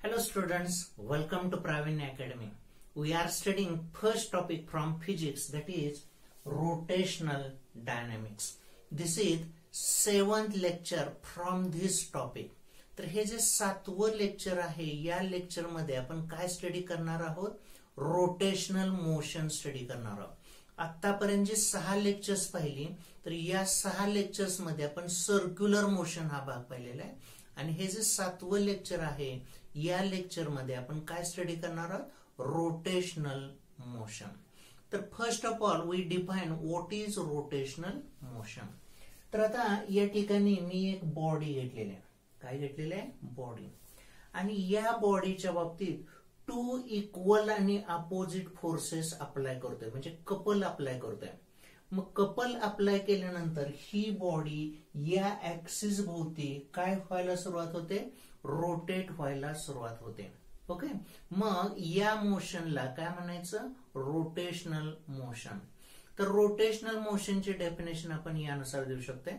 Hello students, welcome to Pravin Academy. We are studying first topic from physics, that is rotational dynamics. This is 7th lecture from this topic. तर हे जे 7वं lecture आहे, या lecture मध्ये आपण काय study करणार आहोत? रोटेशनल मोशन स्टडी करणार आहोत. आतापर्यंत जे 6 लेक्चर्स पाहिली, तर या 6 लेक्चर्स मध्ये आपण सर्क्युलर मोशन हा भाग पाहिलेला आहे. आणि हे जे 7वं लेक्चर आहे, या लेक्चर मध्ये आपण काय स्टडी करणार आहोत? Rotational motion. तर first of all we define what is rotational motion. तर आता या ठिकाणी मी एक बॉडी घेतलेली आहे. काय घेतलेलं आहे? बॉडी. आणि या बॉडीच्या बाबतीत 2 इक्वल आणि अपोजिट फोर्सेस अप्लाय करतोय, म्हणजे कपल अप्लाय करतोय. मग कपल अप्लाय केल्यानंतर ही बॉडी या ऍक्सिस भोवती काय व्हायला सुरुवात होते? रोटेट व्हायला सुरुवात होते. ओके. मग या मोशनला काय म्हणायचं? Rotational motion. तर रोटेशनल मोशनची डेफिनेशन आपण यानुसार देऊ शकतो.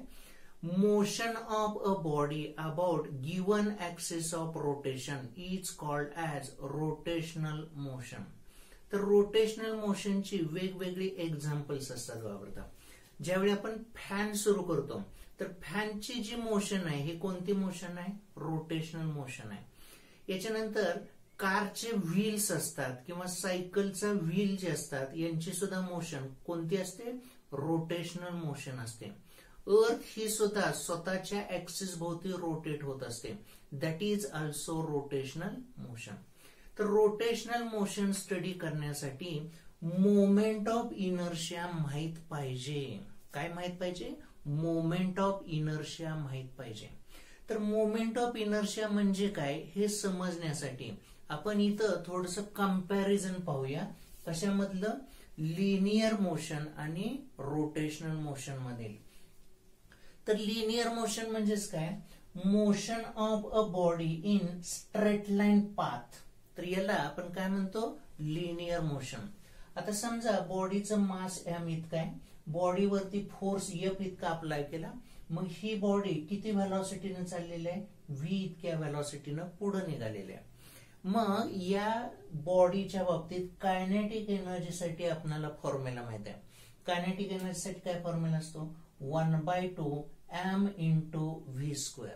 Motion of a body about given axis of rotation is called as rotational motion. तर रोटेशनल मोशनची वेगवेगळी एक्झाम्पल्स असतात वापरतात. ज्यावेळी आपण फॅन सुरू करतो, तर फॅनची जी मोशन आहे, ही कोणती मोशन आहे? रोटेशनल मोशन आहे. याच्यानंतर कारचे व्हील्स असतात किंवा सायकलचा व्हील जे असतात, यांची सुद्धा मोशन कोणती असते? रोटेशनल मोशन असते. अर्थ ही सुद्धा स्वतःच्या ऍक्सिस भोवती रोटेट होत असते. That is also rotational motion. तर रोटेशनल मोशन स्टडी करण्यासाठी मोमेंट ऑफ इनर्शिया माहित पाहिजे. काय माहित पाहिजे? मोमेंट ऑफ इनर्शिया माहित पाहिजे. तर मोमेंट ऑफ इनर्शिया म्हणजे काय हे समजण्यासाठी आपण इथं थोडस कंपॅरिझन पाहूया. कशामधलं? लिनियर मोशन आणि रोटेशनल मोशन मधील. तर लिनियर मोशन म्हणजेच काय? Motion of a body in straight line path. तर याला आपण काय म्हणतो? Linear motion. आता समजा बॉडीचं मास m इतका आहे, बॉडीवरती फोर्स F इतका अप्लाय केला. मग ही बॉडी किती व्हेलॉसिटीने चाललेली आहे? v इतक्या व्हेलॉसिटीनं पुढे निघालेली आहे. मग या बॉडीच्या बाबतीत कायनेटिक एनर्जीसाठी आपल्याला फॉर्म्युला माहित आहे. कायनेटिक एनर्जीसाठी काय फॉर्म्युला असतो? 1/2 m × v².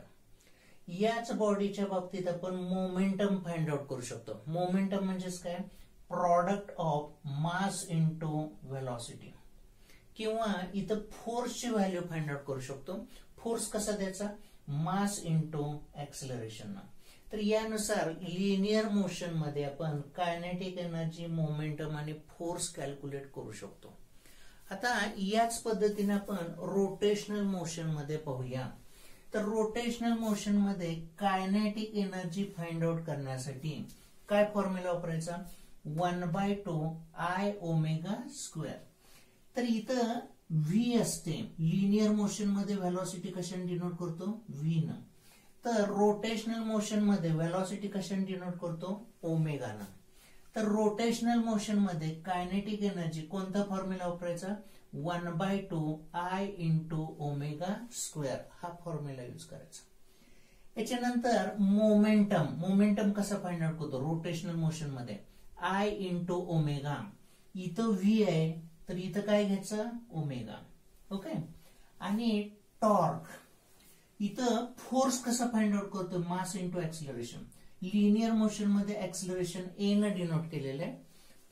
याच बॉडीच्या बाबतीत आपण मोमेंटम फाइंड आउट करू शकतो. मोमेंटम म्हणजेच काय? Product of mass into velocity. किंवा इथं फोर्सची व्हॅल्यू फाइंड आउट करू शकतो. फोर्स कसा द्यायचा? Mass into acceleration. तर यानुसार लिनियर मोशन मध्ये आपण कायनेटिक एनर्जी, मोमेंटम आणि फोर्स कॅल्क्युलेट करू शकतो. आता याच पद्धतीने आपण रोटेशनल मोशन मध्ये पाहूया. तर रोटेशनल मोशन मध्ये कायनेटिक एनर्जी फाइंड आउट करण्यासाठी काय फॉर्म्युला वापरायचा? 1/2 I⍵². तर इथं v असते. लिनियर मोशन मध्ये व्हेलॉसिटी कशाने डिनोट करतो? v न. तर रोटेशनल मोशन मध्ये व्हेलॉसिटी कशाने डिनोट करतो? ओमेगा न. तर रोटेशनल मोशन मध्ये कायनेटिक एनर्जी कोणता फॉर्म्युला वापरायचा? 1/2 I × ω². हा फॉर्म्युला यूज करायचा. याच्यानंतर मोमेंटम. मोमेंटम कसा फाइंड आउट करतो? रोटेशनल मोशन मध्ये I × ω. इथं v आहे, तर इथं काय घ्यायचं? ओमेगा. ओके. आणि टॉर्क. इथं फोर्स कसा फाइंड आउट करतो? Mass into acceleration. Linear motion मध्ये ऍक्सिलरेशन a न डिनोट केलेलं आहे.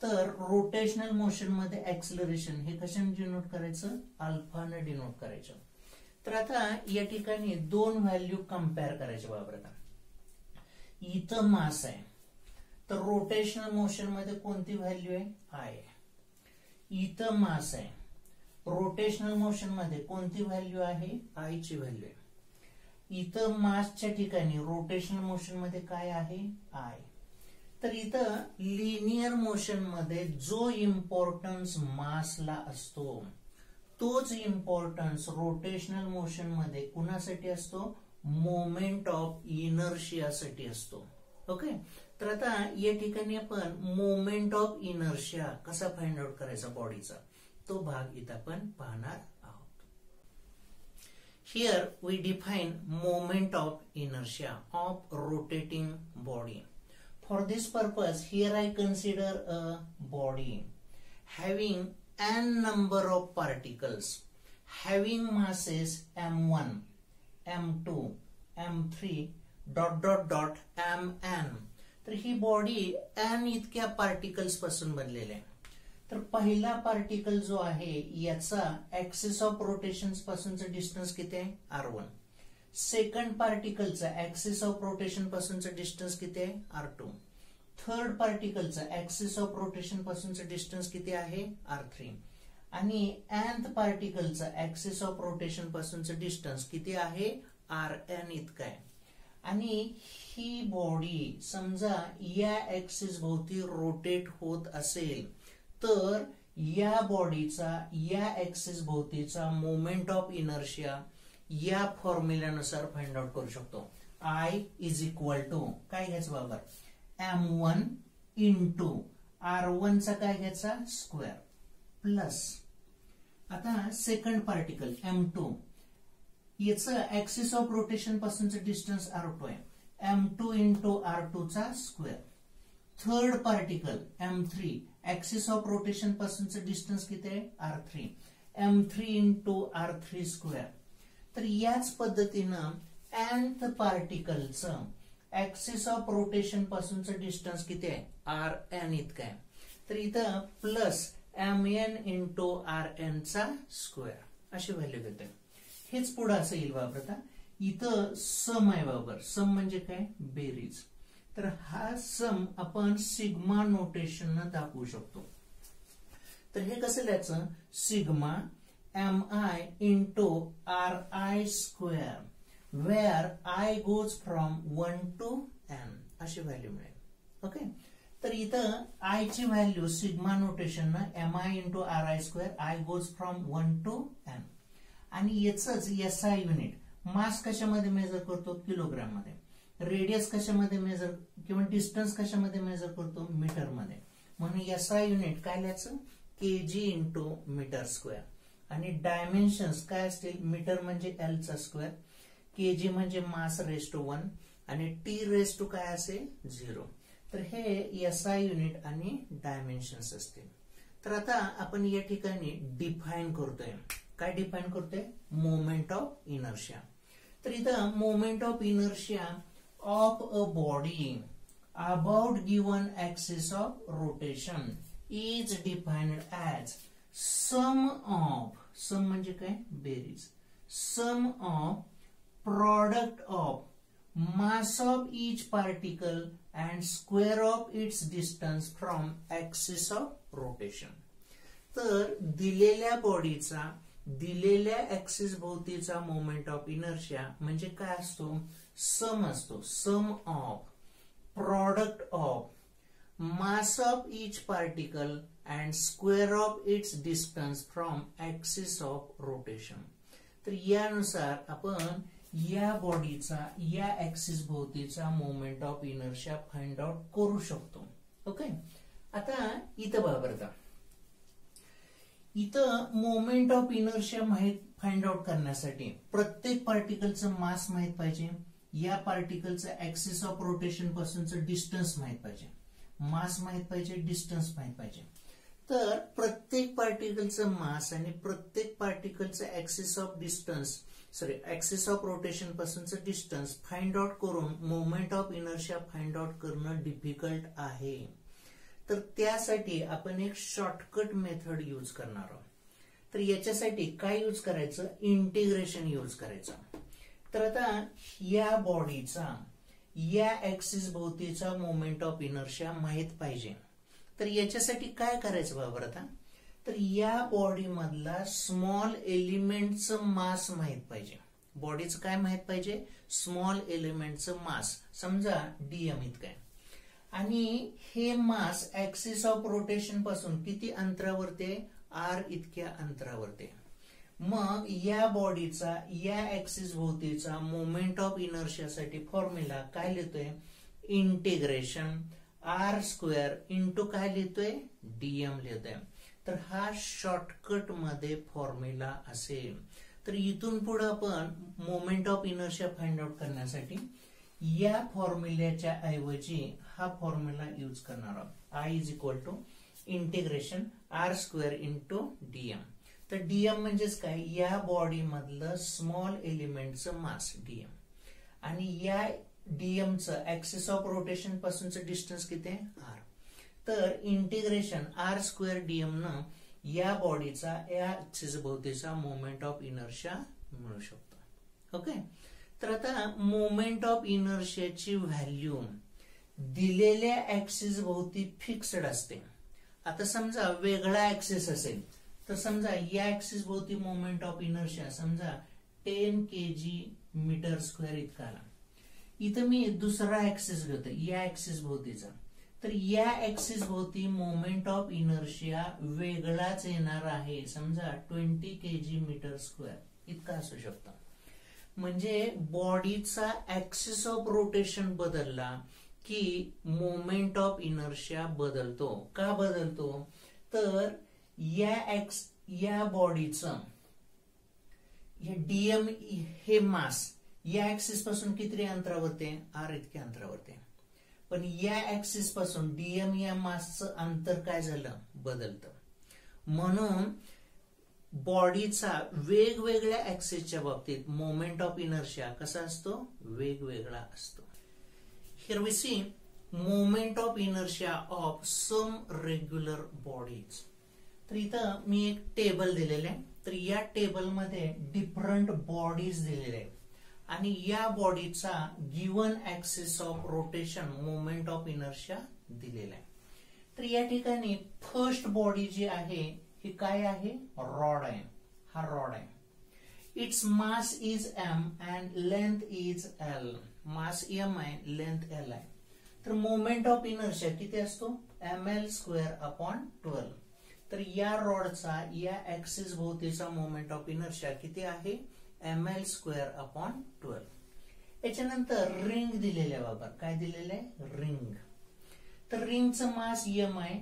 तर रोटेशनल मोशन मध्ये ऍक्सिलरेशन हे कशाने डिनोट करायचं? अल्फा ने डिनोट करायचं. तर आता या ठिकाणी 2 व्हॅल्यू कम्पेअर करायचे बाबा. इथं मास आहे, तर रोटेशनल मोशन मध्ये कोणती व्हॅल्यू आहे? I. इथं मास आहे, रोटेशनल मोशन मध्ये कोणती व्हॅल्यू आहे? I ची व्हॅल्यू आहे. इथं मासच्या ठिकाणी रोटेशनल मोशन मध्ये काय आहे? I. तर इथं लिनियर मोशन मध्ये जो इम्पॉर्टन्स मासला असतो, तोच इम्पॉर्टन्स रोटेशनल मोशन मध्ये कुणासाठी असतो? मोमेंट ऑफ इनर्शियासाठी असतो. ओके. तर आता या ठिकाणी आपण मोमेंट ऑफ इनर्शिया कसा फाइंड आउट करायचा बॉडीचा, तो भाग इथं आपण पाहणार आहोत. Here we define moment of inertia of rotating body. For this purpose, here I consider a body having n number of particles, having masses m1, m2, m3, ... mn. तर ही बॉडी n इतक्या पार्टिकल्स पासून बनलेली आहे. तर पहिला पार्टिकल जो आहे याचा ऍक्सिस ऑफ रोटेशन पासूनचा डिस्टन्स किती आहे r1. सेकंड पार्टिकलचा ऍक्सिस ऑफ रोटेशन पासूनचा डिस्टन्स किती आहे r2. थर्ड पार्टिकलचा ऍक्सिस ऑफ रोटेशन पासूनचा डिस्टन्स किती आहे r3. आणि nth पार्टिकलचा ऍक्सिस ऑफ रोटेशन पासूनचा डिस्टन्स किती आहे rn इतका आहे. आणि ही बॉडी समजा या ऍक्सिस भोवती रोटेट होत असेल तर या बॉडीचा या ऍक्सिस भोवतीचा मोमेंट ऑफ इनर्शिया या फॉर्म्युल्यानुसार फाइंड आउट करू शकतो. I इज इक्वल टू काय घ्यायचं बरोबर m1 इंटू r1 चा काय घ्यायचा स्क्वेअर प्लस आता सेकंड पार्टिकल m2 याचं ऍक्सिस ऑफ रोटेशन पासूनचं डिस्टन्स r2 आहे. m2 इंटू r2 चा square. Third particle m3 axis of rotation पासूनचं डिस्टन्स किती आहे r3. m3 into r3 square. तर याच पद्धतीनं nth पार्टिकलचं ऍक्सिस ऑफ रोटेशन पासूनचं डिस्टन्स किती आहे rn इतकं आहे. तर इथं प्लस mn इंटू rn चा स्क्वेअर अशी व्हॅल्यू घेतोय. हेच पुढे असं येईल वापरता. इथं सम आहे बरोबर. सम म्हणजे काय बेरीज. तर हा सम आपण सिग्मा नोटेशन दाखवू शकतो. तर हे कसं लिहायचं sigma mi into ri square where i goes from 1 to n अशी व्हॅल्यू मिळेल. ओके. तर इथं i ची value sigma notation mi into ri square i goes from 1 to n. आणि याच SI युनिट मास कशामध्ये मेजर करतो किलोग्राम मध्ये. रेडियस कशामध्ये मेजर किंवा डिस्टन्स कशामध्ये मेजर करतो मीटर मध्ये. म्हणून SI युनिट काय लिहायचं kg इंटू मीटर स्क्वेअर. आणि डायमेन्शन्स काय असतील मीटर म्हणजे L चा स्क्वेअर, kg म्हणजे मास रेस टू 1 आणि t रेस टू काय असेल 0. तर हे SI युनिट आणि डायमेन्शन्स असतील. तर आता आपण या ठिकाणी डिफाइन करतोय. काय डिफाइन करतोय मोमेंट ऑफ इनर्शिया. तर इथं moment of inertia of a body about given axis of rotation is defined as sum of sum म्हणजे काय बेरीज sum of product of mass of each particle and square of its distance from axis of rotation. तर दिलेल्या बॉडीचा दिलेल्या axis भोवतीचा moment of inertia म्हणजे काय असतो सम असतो. Sum of product of mass of each particle and square of its distance from axis of rotation. तर यानुसार आपण या बॉडीचा या ऍक्सिस भोवतीचा moment of inertia find out करू शकतो. ओके. आता इथं बघा इथं मोमेंट ऑफ इनर्शिया माहित फाइंड आउट करण्यासाठी प्रत्येक पार्टिकलचं मास माहित पाहिजे, या पार्टिकलचं ऍक्सिस ऑफ रोटेशन पासूनचं डिस्टन्स माहित पाहिजे, मास माहित पाहिजे, डिस्टन्स माहित पाहिजे. तर प्रत्येक पार्टिकलचं मास आणि प्रत्येक पार्टिकलचं axis of distance axis of rotation पासूनचं डिस्टन्स फाइंड आउट करून moment of inertia find out करणं डिफिकल्ट आहे. तर त्यासाठी आपण एक शॉर्टकट मेथड यूज करणार आहोत. तर याच्यासाठी काय यूज करायचं इंटिग्रेशन यूज करायचं. तर आता या बॉडीचा या ऍक्सिस भोवतीचा मोमेंट ऑफ इनर्शिया माहित पाहिजे. तर याच्यासाठी काय करायचं बाबा आता तर या बॉडी मधला स्मॉल एलिमेंटचं मास माहित पाहिजे. बॉडीचं काय माहित पाहिजे स्मॉल एलिमेंटचं मास समजा dm इतकं आहे आणि हे मास ऍक्सिस ऑफ रोटेशन पासून किती अंतरावरती r इतक्या अंतरावरती. मग या बॉडीचा या ऍक्सिस भोवतीचा मोमेंट ऑफ इनर्शियासाठी फॉर्म्युला काय लिहितोय इंटिग्रेशन r स्क्वेअर इंटू काय लिहितोय dm लिहितोय. तर हा शॉर्टकट मध्ये फॉर्म्युला असेल. तर इथून पुढे आपण moment of inertia find out करण्यासाठी या फॉर्म्युल्याच्या ऐवजी हा फॉर्म्युला यूज करणार आहोत. I is equal to integration r square into dm. तर डीएम म्हणजेच काय, या बॉडी मधलं स्मॉल एलिमेंटचं मास डीएम, आणि या डीएमचं ऍक्सिस ऑफ रोटेशन पासूनचं डिस्टन्स किती आहे, आर. तर इंटिग्रेशन आर स्क्वेअर डीएम न या बॉडीचा या ऍक्सिस भोवतीचा मोमेंट ऑफ इनर्शिया मिळू शकतो. ओके. तर आता मोमेंट ऑफ इनर्शियाची व्हॅल्यू दिलेल्या ऍक्सिस भोवती फिक्स्ड असते. आता समजा वेगळा ऍक्सिस असेल तर समजा या ऍक्सिस भोवती मोमेंट ऑफ इनर्शिया समजा 10 kg मीटर स्क्वेअर इतका आला. इथं मी दुसरा ऍक्सिस घेतो या ऍक्सिस भोवतीचा, तर या ऍक्सिस भोवती मोमेंट ऑफ इनर्शिया वेगळाच येणार आहे. समजा 20 kg मीटर स्क्वेअर इतका असू शकतो. म्हणजे बॉडीचा ऍक्सिस ऑफ रोटेशन बदलला की मोमेंट ऑफ इनर्शिया बदलतो. का बदलतो, तर या बॉडीचं डीएम हे मास या ऍक्सिस पासून किती अंतरावरती आहे, आर इतक्या अंतरावरती आहे. पण या ऍक्सिस पासून डीएम या मासचं अंतर काय झालं, बदलतं. म्हणून बॉडीचा वेगवेगळ्या ऍक्सिसच्या बाबतीत मोमेंट ऑफ इनर्शिया कसा असतो, वेगवेगळा असतो. Here we see moment of inertia of some regular bodies. तर इथं मी एक टेबल दिलेलं आहे. तर या टेबल मध्ये डिफरंट बॉडीज दिलेले आहेत आणि या बॉडीचा given axis of rotation moment of inertia दिलेला आहे. तर या ठिकाणी फर्स्ट बॉडी जी आहे ही काय आहे, रॉड आहे. हा रॉड आहे. It's mass is m and length is l. Mass m आहे, लेंथ एल आहे. तर मोमेंट ऑफ इनर्शिया किती असतो, ml स्क्वेअर अपॉन 12. तर या रॉडचा या ऍक्सिस भोवतीचा मोमेंट ऑफ इनर्शिया किती आहे, ml स्क्वेअर अपॉन 12. याच्यानंतर रिंग दिलेले बाबा, काय दिलेले आहे, रिंग. तर रिंगचं मास एम आहे,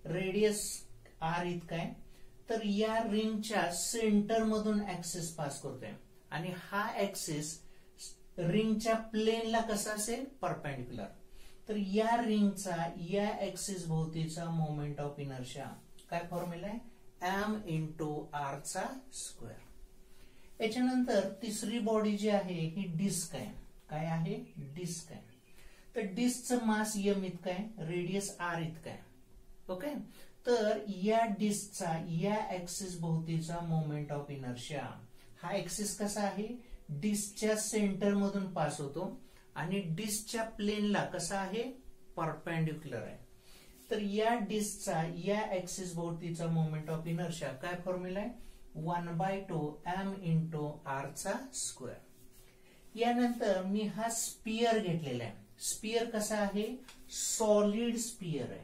रेडियस आर इतका आहे. तर या रिंगच्या सेंटर मधून ऍक्सिस पास करतोय आणि हा ऍक्सिस रिंगच्या प्लेनला कसा असेल, परपेंडिक्युलर. तर या रिंगचा या ऍक्सिस भोवतीचा मोमेंट ऑफ इनर्शिया काय फॉर्म्युला आहे, एम इंटू आर चा स्क्वेअर. याच्यानंतर तिसरी बॉडी जी आहे ही डिस्क आहे. काय आहे, डिस्क आहे. तर डिस्कचं मास एम इतका आहे, रेडियस आर इतका आहे. ओके. तर या डिस्कचा या ऍक्सिस भोवतीचा मोमेंट ऑफ इनर्शिया, हा ऍक्सिस कसा आहे, डिस्कच्या सेंटर मधून पास होतो आणि डिस्कच्या प्लेनला कसा आहे, परपेंडिक्युलर आहे. तर या डिस्कचा या ऍक्सिस भोवतीचा मोमेंट ऑफ इनर्शिया काय फॉर्म्युला आहे, 1/2 m इंटू आर चा स्क्वेअर. यानंतर मी हा स्पियर घेतलेला आहे. स्पियर कसा आहे, सॉलिड स्पियर आहे.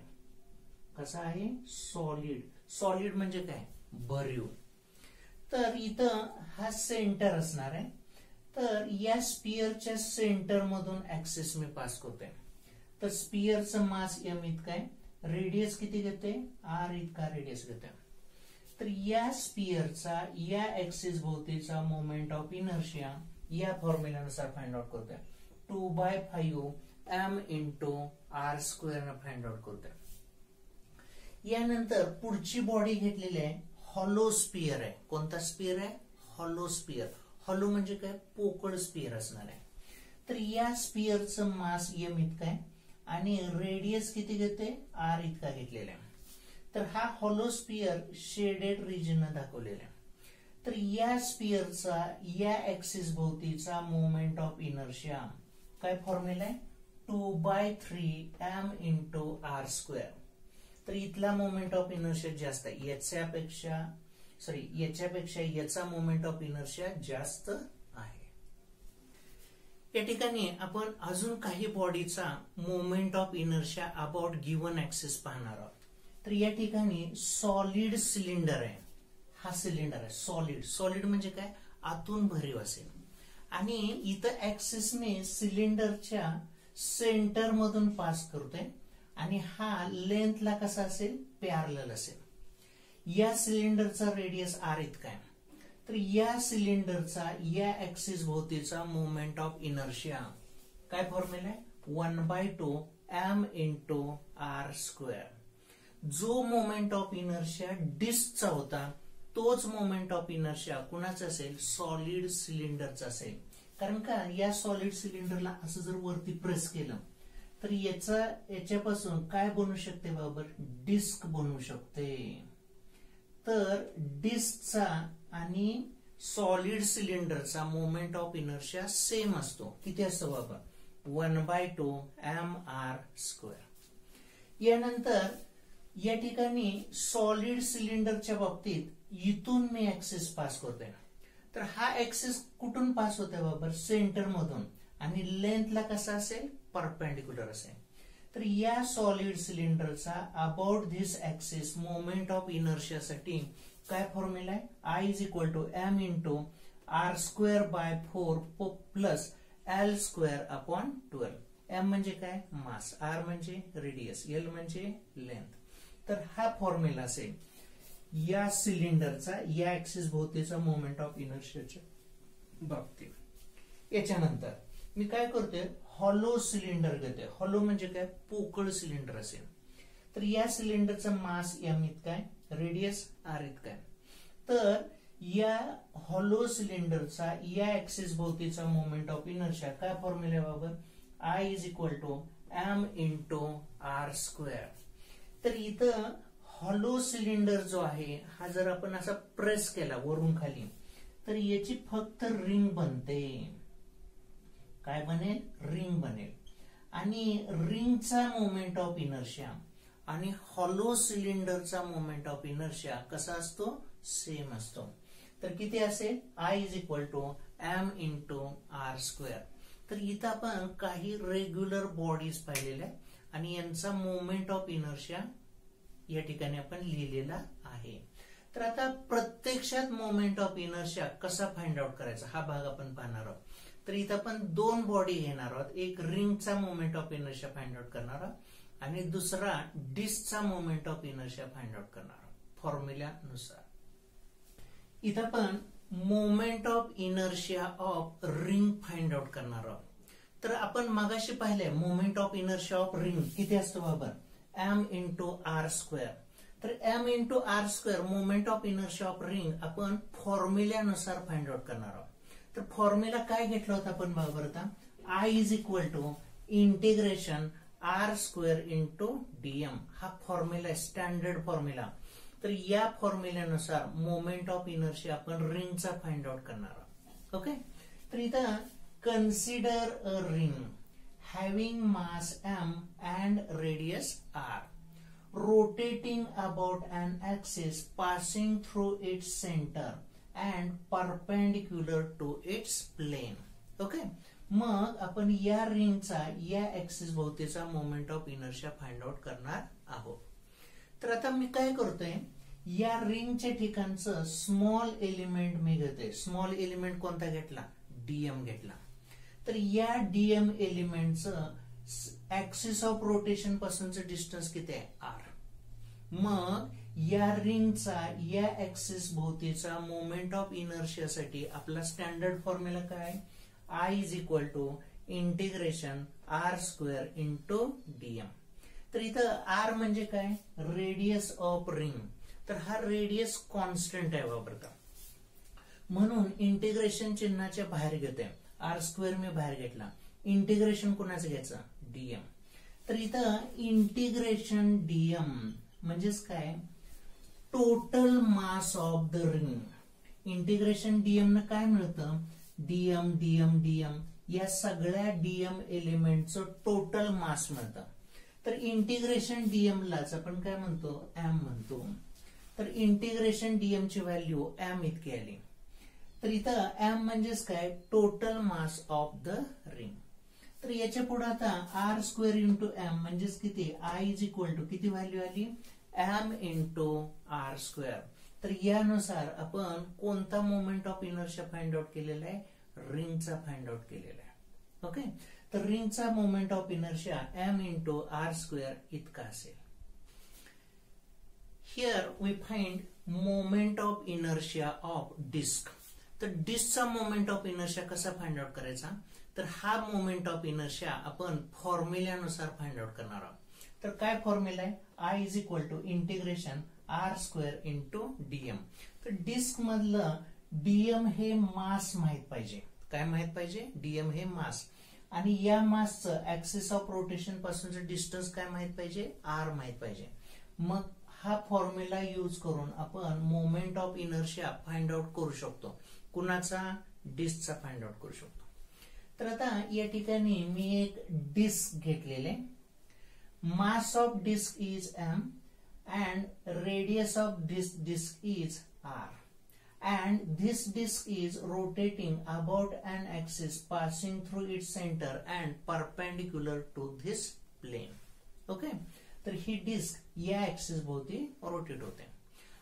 कसा आहे, सॉलिड. सॉलिड म्हणजे काय, भरीव. तर इथं हा सेंटर असणार आहे. तर या स्पियरच्या सेंटर मधून ऍक्सिस मी पास करतोय. तर स्पियरचं मास एम इतका आहे, रेडियस किती घेते, आर इतका रेडियस घेते. तर या स्पियरचा या ऍक्सिस भोवतीचा मोमेंट ऑफ इनर्शिया या फॉर्म्युल्यानुसार फाइंड आउट करतोय. 2/5 m into r square find out करतोय. यानंतर पुढची बॉडी घेतलेली आहे, हॉलो स्पियर आहे. कोणता स्पियर आहे, हॉलो स्पियर. हॉलो म्हणजे काय, पोकळ स्पियर असणार आहे. तर या स्पियरचं मास एम इतका आहे आणि रेडियस किती घेते, आर इतका घेतलेला आहे. तर हा हॉलो स्पियर शेडेड रिजन दाखवलेला आहे. तर या स्पियरचा या ऍक्सिस भोवतीचा मोमेंट ऑफ इनर्शिया काय फॉर्म्युला आहे, 2/3 m इंटू आर स्क्वेअर. तर इथला मोमेंट ऑफ इनर्शिया जास्त आहे, याच्यापेक्षा याचा मोमेंट ऑफ इनर्शिया जास्त आहे. या ठिकाणी आपण अजून काही बॉडीचा moment of inertia about given axis पाहणार आहोत. तर या ठिकाणी सॉलिड सिलेंडर आहे. हा सिलेंडर आहे सॉलिड. सॉलिड म्हणजे काय, आतून भरीव असेल. आणि इथं ऍक्सिसने सिलेंडरच्या सेंटर मधून पास करतोय आणि हा लेंथला कसा असेल, पॅरलल असेल. या सिलेंडरचा रेडियस आर इतका आहे. तर या सिलेंडरचा या ऍक्सिस भोवतीचा मोमेंट ऑफ इनर्शिया काय फॉर्म्युला आहे 1/2 m इंटू आर स्क्वेअर. जो मोमेंट ऑफ इनर्शिया डिस्कचा होता तोच मोमेंट ऑफ इनर्शिया कुणाचा असेल सॉलिड सिलेंडरचा असेल. कारण का या सॉलिड सिलेंडरला असं जर वरती प्रेस केलं तर याच्यापासून काय बनू शकते बरोबर डिस्क बनू शकते. तर डिस्कचा आणि सॉलिड सिलेंडरचा मोमेंट ऑफ इनर्शिया सेम असतो. किती असतो बाबा 1/2 mr स्क्वेअर. यानंतर या ठिकाणी सॉलिड सिलेंडरच्या बाबतीत इथून मी ऍक्सिस पास करतोय. तर हा ऍक्सिस कुठून पास होतोय बाबा सेंटर मधून आणि लेंथला कसा असेल परपेंडिक्युलर असेल. तर या सॉलिड सिलेंडरचा about this axis moment of इनर्शियासाठी काय फॉर्म्युला आहे I is equal to m into r square by 4 plus L square upon 12. m म्हणजे काय मास, r म्हणजे रेडियस, l म्हणजे लेंथ. तर हा फॉर्म्युला असेल या सिलेंडरचा या ऍक्सिस भोवतीचा मोमेंट ऑफ इनर्शियाच्या बाबतीत. याच्यानंतर मी काय करतोय हॉलो सिलेंडर घेतोय. हॉलो म्हणजे काय पोकळ सिलेंडर असेल. तर या सिलेंडरचा मास m इतका आहे, रेडियस r इतका आहे. तर या हॉलो सिलेंडरचा या ऍक्सिस भोवतीचा मोमेंट ऑफ इनर्शिया काय फॉर्म्युला बाबा I is equal to m into r square. तर इथं हॉलो सिलेंडर जो आहे हा जर आपण असा प्रेस केला वरून खाली तर याची फक्त रिंग बनते. काय बनेल रिंग बनेल. आणि रिंगचा मोमेंट ऑफ इनर्शिया आणि हॉलो सिलेंडरचा मोमेंट ऑफ इनर्शिया कसा असतो सेम असतो. तर किती असेल I is equal to m into r square. तर इथं आपण काही रेग्युलर बॉडीज पाहिलेल्या आणि यांचा मोमेंट ऑफ इनर्शिया या ठिकाणी आपण लिहिलेला आहे. तर आता प्रत्यक्षात मोमेंट ऑफ इनर्शिया कसा फाइंड आउट करायचा हा भाग आपण पाहणार आहोत. तर इथं आपण दोन बॉडी घेणार आहोत. एक रिंगचा moment of inertia find out करणार आहोत आणि दुसरा डिस्कचा moment of inertia find out करणार आहोत फॉर्म्युल्यानुसार. इथं आपण moment of inertia of ring find out करणार आहोत. तर आपण मगाशी पाहिले moment of inertia of ring किती असतो बाबा m इंटू आर स्क्वेअर. तर m into r square moment of inertia of ring आपण फॉर्म्युल्यानुसार फाइंड आउट करणार आहोत. तर फॉर्म्युला काय घेतला होता आपण बरोबर आता I is equal to integration r square into dm. हा फॉर्म्युला आहे स्टँडर्ड फॉर्म्युला. तर या फॉर्म्युल्यानुसार मोमेंट ऑफ इनर्शिया आपण रिंगचा फाइंड आउट करणार आहोत. ओके. तर इथं consider a ring having mass m and radius r rotating about an axis passing through its center and perpendicular to its plane. Okay. मग आपण या रिंगचा या ऍक्सिस भोवतीचा moment of inertia find out करणार आहोत. तर आता मी काय करतोय या रिंगच्या ठिकाणचं स्मॉल एलिमेंट मी घेतोय. स्मॉल एलिमेंट कोणता घेतला dm घेतला. तर या डीएम एलिमेंटचं ऍक्सिस ऑफ रोटेशन पासूनचं डिस्टन्स किती आहे r. मग या रिंगचा या ऍक्सिस भोवतीचा मोमेंट ऑफ इनर्शियासाठी आपला स्टँडर्ड फॉर्म्युला काय I is equal to integration r square into dm. तर इथं r म्हणजे काय रेडियस ऑफ रिंग. तर हा रेडियस कॉन्स्टंट आहे वापर का म्हणून इंटिग्रेशन चिन्हाच्या बाहेर घेतोय. आर स्क्वेअर मी बाहेर घेतला. इंटिग्रेशन कोणाचं घ्यायचं dm. तर इथं इंटिग्रेशन dm म्हणजेच काय total mass of the ring. Integration dm न काय मिळतं dm dm dm या सगळ्या dm एलिमेंटचं टोटल मास मिळतं. तर इंटिग्रेशन dm लाच आपण काय म्हणतो m म्हणतो. तर इंटिग्रेशन dm ची व्हॅल्यू m इतकी आली. तर इथं m म्हणजेच काय total mass of the ring. तर याच्या पुढे आता आर स्क्वेअर इंटू m म्हणजेच किती I इज इक्वल टू किती व्हॅल्यू आली m इंटू आर स्क्वेअर. तर यानुसार आपण कोणता moment of inertia find out केलेला आहे रिंगचा फाइंड आउट केलेला आहे. ओके. तर रिंगचा moment of inertia m into r square इतका असेल. Here we find moment of inertia of disc. तर डिस्कचा मोमेंट ऑफ इनर्शिया कसा फाइंड आउट करायचा, तर हा मोमेंट ऑफ इनर्शिया आपण फॉर्म्युल्यानुसार फाइंड आउट करणार आहोत. तर काय फॉर्म्युला आहे, I is equal to integration r square into dm. तर डिस्क मधलं डीएम हे मास माहित पाहिजे. काय माहित पाहिजे, डीएम हे मास, आणि या मासचं ऍक्सिस ऑफ रोटेशन पासूनचं डिस्टन्स काय माहित पाहिजे, आर माहित पाहिजे. मग हा फॉर्म्युला यूज करून आपण moment of inertia find out करू शकतो. कुणाचा, डिस्कचा फाइंड आउट करू शकतो. तर आता या ठिकाणी मी एक डिस्क घेतलेले, mass of disc is m and radius of this disk is r, and this disk is rotating about an axis passing through its center and perpendicular to this plane. Okay, तर ही disk या axis भोवती rotate होते.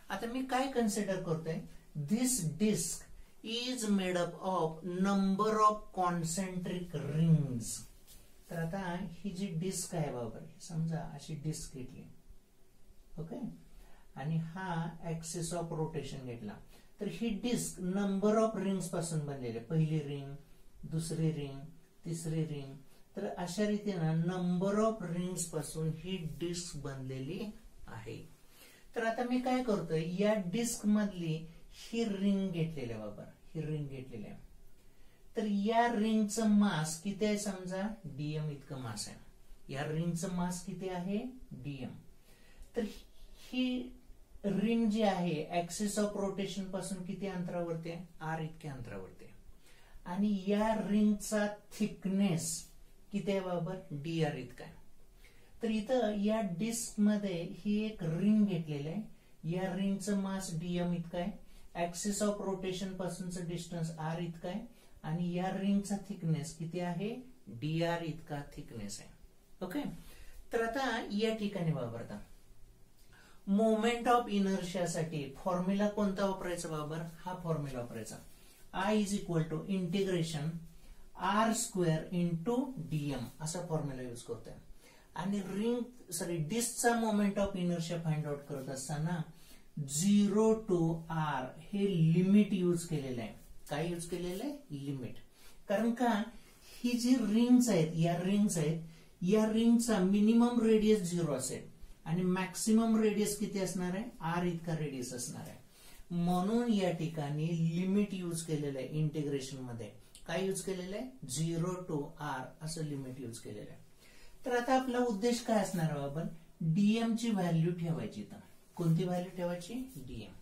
आता मी काय consider करतोय, this disk is made up of number of concentric rings. तर आता ही जी डिस्क आहे बरोबर, समजा अशी डिस्क घेतली, ओके, आणि हा ऍक्सिस ऑफ रोटेशन घेतला. तर ही डिस्क नंबर ऑफ रिंग्स पासून बनलेली, पहिली रिंग, दुसरी रिंग, तिसरी रिंग. तर अशा रीतीनं नंबर ऑफ रिंग्स पासून ही डिस्क बनलेली आहे. तर आता मी काय करतोय, या डिस्क मधली ही रिंग घेतलेली आहे बरोबर, ही रिंग घेतलेली आहे. तर या रिंगचं मास किती आहे, समजा डीएम इतकं मास आहे. या रिंगचं मास किती आहे, डीएम. तर ही रिंग जी आहे ऍक्सिस ऑफ रोटेशन पासून किती अंतरावरती आहे, आर इतक्या अंतरावरती आहे. आणि या रिंगचा थिकनेस किती आहे बरोबर, डी आर इतका आहे. तर इथं या डिस्क मध्ये ही एक रिंग घेतलेली आहे, या रिंगचं मास डीएम इतका आहे, ऍक्सिस ऑफ रोटेशन पासूनचं डिस्टन्स आर इतका आहे, आणि या रिंगचा थिकनेस किती आहे, डी आर इतका थिकनेस आहे. ओके, तर आता या ठिकाणी वापरता मोमेंट ऑफ इनर्शियासाठी फॉर्म्युला कोणता वापरायचा बाबर, हा फॉर्म्युला वापरायचा. I is equal to integration r square into DM असा फॉर्म्युला यूज करतोय. आणि डिस्कचा moment of inertia find out करत असताना 0 टू आर हे लिमिट यूज केलेलं आहे. काय यूज केलेलं आहे, लिमिट. कारण का, ही जी रिंग्स आहेत, या रिंगचा मिनिमम रेडियस 0 असेल आणि मॅक्सिमम रेडियस किती असणार आहे, आर इतका रेडियस असणार आहे. म्हणून या ठिकाणी लिमिट यूज केलेलं आहे. इंटिग्रेशन मध्ये काय यूज केलेलं आहे, 0 टू आर असं लिमिट यूज केलेलं आहे. तर आता आपला उद्देश काय असणार आहे बाबा, डीएम ची व्हॅल्यू ठेवायची. तर कोणती व्हॅल्यू ठेवायची, डीएम.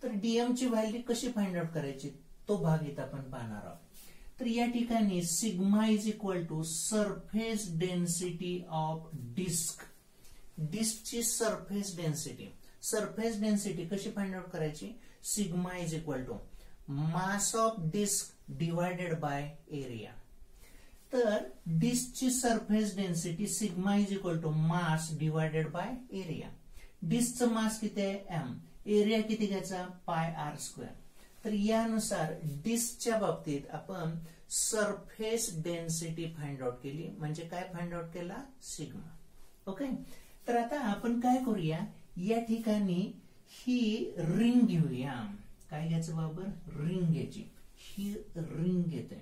तर डीएम ची व्हॅल्यू कशी फाइंड आउट करायची, तो भाग इथं आपण पाहणार आहोत. तर या ठिकाणी sigma is equal to surface density of disk. डिस्कची सरफेस डेन्सिटी कशी फाइंड आउट करायची, sigma is equal to mass of disk divided by area. तर डिस्कची surface density sigma is equal to mass divided by area. डिस्कचं mass किती आहे, M, area किती घ्यायचा, पाय आर स्क्वेअर. तर यानुसार डिस्कच्या बाबतीत आपण सरफेस डेन्सिटी फाइंड आउट केली, म्हणजे काय फाइंड आउट केला, सिग्मा. ओके, तर आता आपण काय करूया, या ठिकाणी ही रिंग घेऊया. काय घ्यायचं बाबर, रिंग घ्यायची. ही रिंग घेते.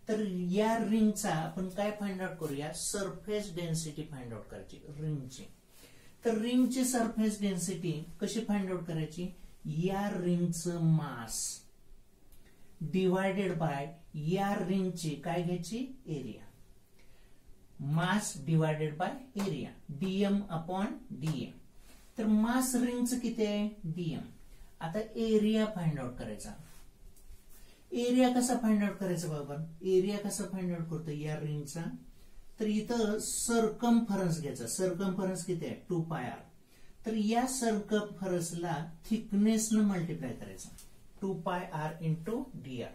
तर या रिंगचा आपण काय फाइंड आउट करूया, सरफेस डेन्सिटी फाइंड आउट करायची रिंगची. तर रिंगची सरफेस डेन्सिटी कशी फाइंड आउट करायची, या रिंगचं मास डिवायडेड बाय या रिंगची काय घ्यायची, area. Mass divided by area, DM upon DM. तर मास रिंगचं किती आहे, डीएम. आता एरिया फाइंड आउट करायचा. एरिया कसा फाइंड आउट करायचा बाबा, एरिया कसा फाइंड आउट करतो या रिंगचा. तर इथं सर्कमफरन्स घ्यायचा. सर्कमफरन्स किती आहे, 2 पाय आर. तर या सर्कमफरन्सला थिकनेसनं मल्टिप्लाय करायचं, 2 पाय आर इंटू डी आर.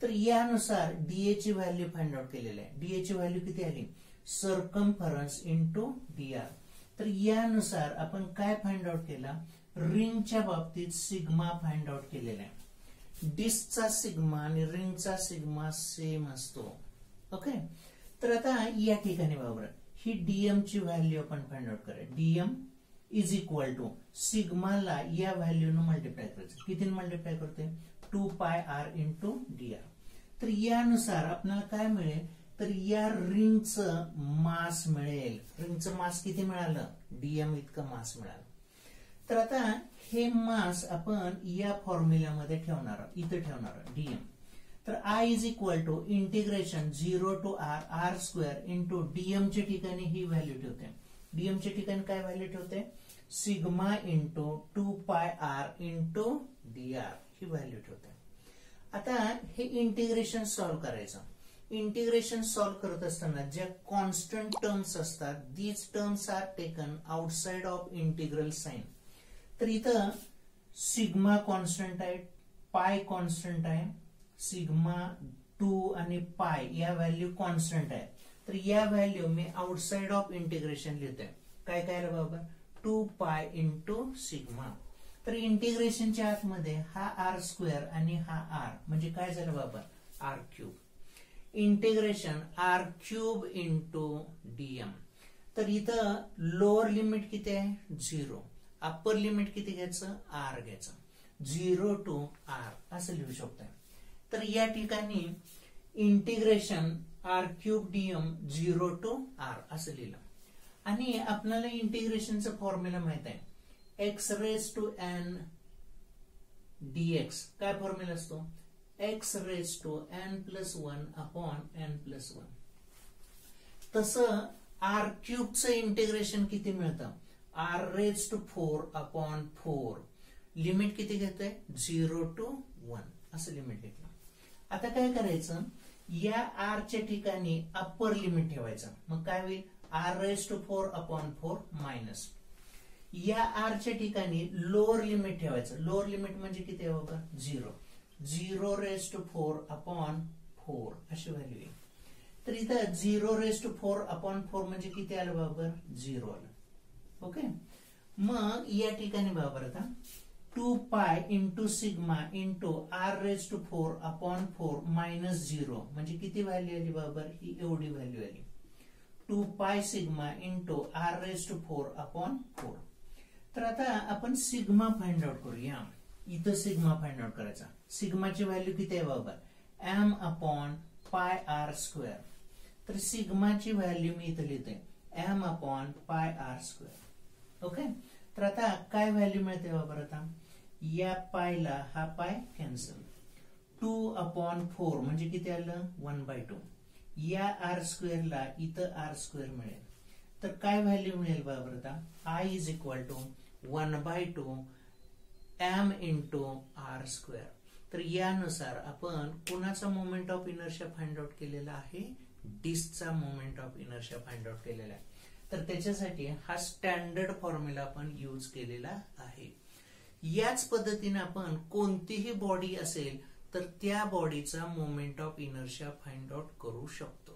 तर यानुसार डीए ची व्हॅल्यू फाइंड आउट केलेली आहे. डीए ची व्हॅल्यू किती आली, सर्कमफरन्स इंटू डी आर. तर यानुसार आपण काय फाइंड आउट केला, रिंगच्या बाबतीत सिग्मा फाइंड आउट केलेला आहे. डिस्कचा सिग्मा आणि रिंगचा सिग्मा सेम असतो. ओके, तर आता या ठिकाणी बरोबर ही डीएम ची व्हॅल्यू आपण फाइंड आउट करूया. डीएम इज इक्वल टू सिग्माला या व्हॅल्यूनं मल्टिप्लाय करायचं. किती मल्टिप्लाय करतोय, 2πr इंटू dr. तर यानुसार आपल्याला काय मिळेल, तर या रिंगचं मास मिळेल. रिंगचं मास किती मिळालं, dm इतकं मास मिळालं. तर आता हे मास आपण या फॉर्म्युल्यामध्ये ठेवणार आहोत, इथे ठेवणार आहोत dm. तर I is equal to integration 0 to r r square into dm च्या ठिकाणी ही व्हॅल्यू ठेवते. dm च्या ठिकाणी काय व्हॅल्यू ठेवते, sigma into 2πr into dr ही व्हॅल्यू ठेवते. आता हे इंटिग्रेशन सॉल्व्ह करायचं. इंटिग्रेशन सॉल्व्ह करत असताना ज्या कॉन्स्टंट टर्म्स असतात, these terms are taken outside of integral sign. तर इथं सिग्मा कॉन्स्टंट आहे, पाय कॉन्स्टंट आहे, सिग्मा 2 आणि पाय या व्हॅल्यू कॉन्स्टंट आहे. तर या value me outside of integration लिहितोय. काय काय आलं बाबा, 2π इंटू सिग्मा. तर इंटिग्रेशनच्या आतमध्ये हा r स्क्वेअर आणि हा r म्हणजे काय झालं बाबा, r cube. Integration r cube into dm. तर इथं लोअर लिमिट किती आहे, 0. अप्पर लिमिट किती घ्यायचं, r घ्यायचं. 0 टू r असं लिहू शकतोय. तर या ठिकाणी integration r cube dm 0 to r असं लिहिलं. आणि आपल्याला इंटिग्रेशनचा फॉर्म्युला माहित आहे, x raise to n dx. काय फॉर्म्युला असतो, x raise to n plus 1 upon n plus 1. तसं r क्यूबचं इंटिग्रेशन किती मिळतं, r raise to 4 upon 4. Limit किती घेतोय, 0 टू 1 असं लिमिट घेतलं. आता काय करायचं, या r च्या ठिकाणी अप्पर लिमिट ठेवायचं. मग काय होईल, r raise to 4 upon 4 minus. या r च्या ठिकाणी लोअर लिमिट ठेवायचं. लोअर लिमिट म्हणजे किती आहे बाबा, 0. 0 रेज टू 4 अपॉन 4 अशी व्हॅल्यू येईल. तर इथं 0 रेज टू 4 अपॉन 4 म्हणजे किती आलं बाबा, 0 आलं. ओके. मग या ठिकाणी बाबा आता 2π into sigma into r raise to 4 upon 4 minus 0 म्हणजे किती व्हॅल्यू आली बाबा, ही एवढी व्हॅल्यू आली. 2π सिग्मा into r raise to 4 upon 4. तर आता आपण सिग्मा फाइंड आउट करूया. इथं सिग्मा फाइंड आउट करायचा. सिग्माची व्हॅल्यू किती आहे बाबा, m upon pi r square. तर सिग्माची व्हॅल्यू मी इथं लिहिते, m upon pi r square. Okay. तर आता काय व्हॅल्यू मिळते बाबा, आता या पायला हा पाय कॅन्सल. 2 अपॉन 4 म्हणजे किती आलं, 1/2. या r स्क्वेअरला इथं r स्क्वेअर मिळेल. तर काय व्हॅल्यू मिळेल बाबा, आता I is equal to 1/2 m into r square. तर यानुसार आपण कोणाचा moment of inertia find out केलेला आहे, डिस्कचा moment of inertia find out केलेला आहे. तर त्याच्यासाठी हा स्टँडर्ड फॉर्म्युला आपण यूज केलेला आहे. याच पद्धतीने आपण कोणतीही बॉडी असेल तर त्या बॉडीचा moment of inertia find out करू शकतो.